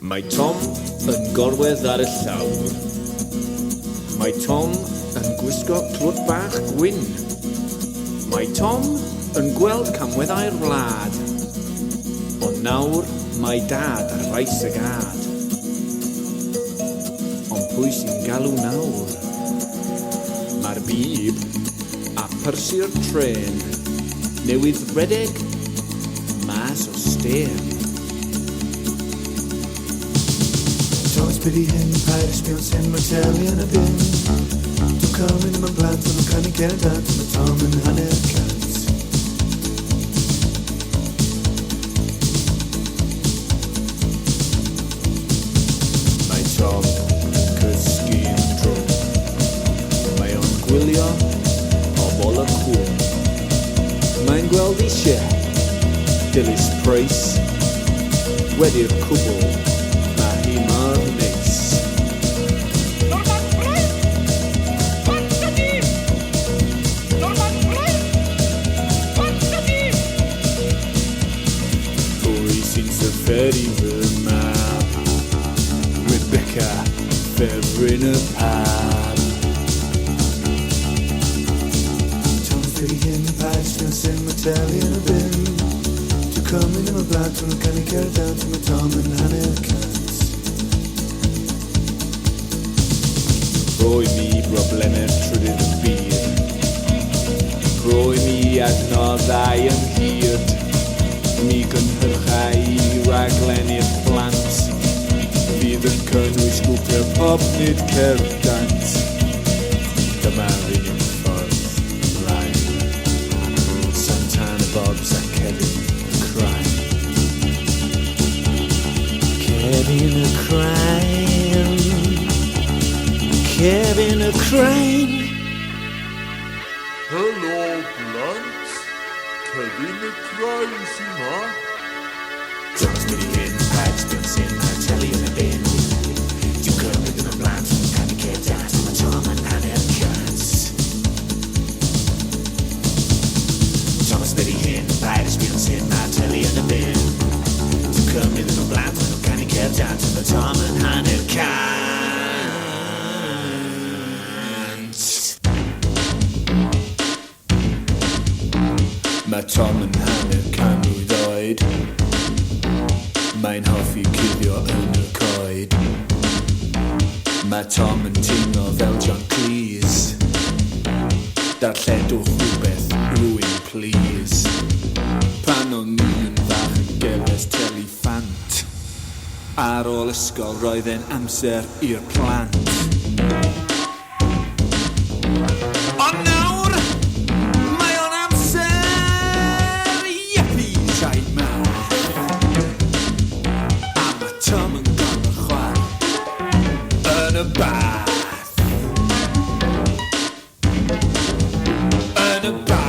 Mae Tom yn gorwedd ar y llawr. Mae Tom yn gwisgo clwt bach gwyn. Mae Tom yn gweld camweddau'r wlad. Ond nawr mae dad ar faes y gad. Ond pwy sy'n galw nawr? Mae'r byd a pyrsi'r tren newydd redeg mas o stên. Tomos byd i hyn, paid ysbion sy'n materi yn y bin. Dwi'n cymryd yma'n blant, ond yn canu cerddad, mae Tom yn hanner cant. Mae Tom yn cysgu'n drwm. Mae o'n gwylio pobl y cwm. Mae'n gweld eisiau Dilys Price wedi'r cwbl. Mae hi mor neis. Norman Price! What's the deal? Norman Price! What's the deal? Pwy sy'n syfferi fy mab? Rebecca, ffefryn y pab. Tomos byd i hyn, paid ysbion sy'n materi yn y bin. Dwi'n cymryd yma'n blant, ond yn canu cerddad, mae Tom yn hanner cant. Roi mi broblemau trydydd y byd. Roi mi adnoddau yn hyd. Mi gynhyrchau i raglennu'r plant. Fydd yn cynnwys grwpio pop nid cerddant. Dyma'r unig ffordd ymlaen. Santana Bobs a Kevin y Crime. Kevin y Crime. Kevin y Crime. Helo, blant. Kevin y Crime sy'n ma. Tomos byd i hyn, paid ysbion sy'n ar teli yn y bin. Dwi'n cymryd yn y blant, yn canu cerddad, mae Tom yn hanner cant. Tomos byd i hyn, paid ysbion sy'n ar teli yn y bin. Dwi'n cymryd yn y blant, yn canu cerddad, mae Tom yn hanner cant. Mae Tom yn hanner canrwydd oed. Mae'n hoffi cuddio yn y coed. Mae Tom yn teimlo fel John Cleese. Darlledwch rhywbeth, rwy'n please. Pan o'n ni yn fach yn geles telifant. Ar ôl ysgol roedd e'n amser i'r plant. Ond nawr, mae o'n amser iepis a'i mawr. A mae Tom yn gorfod chwarae yn y bath. Yn y bath.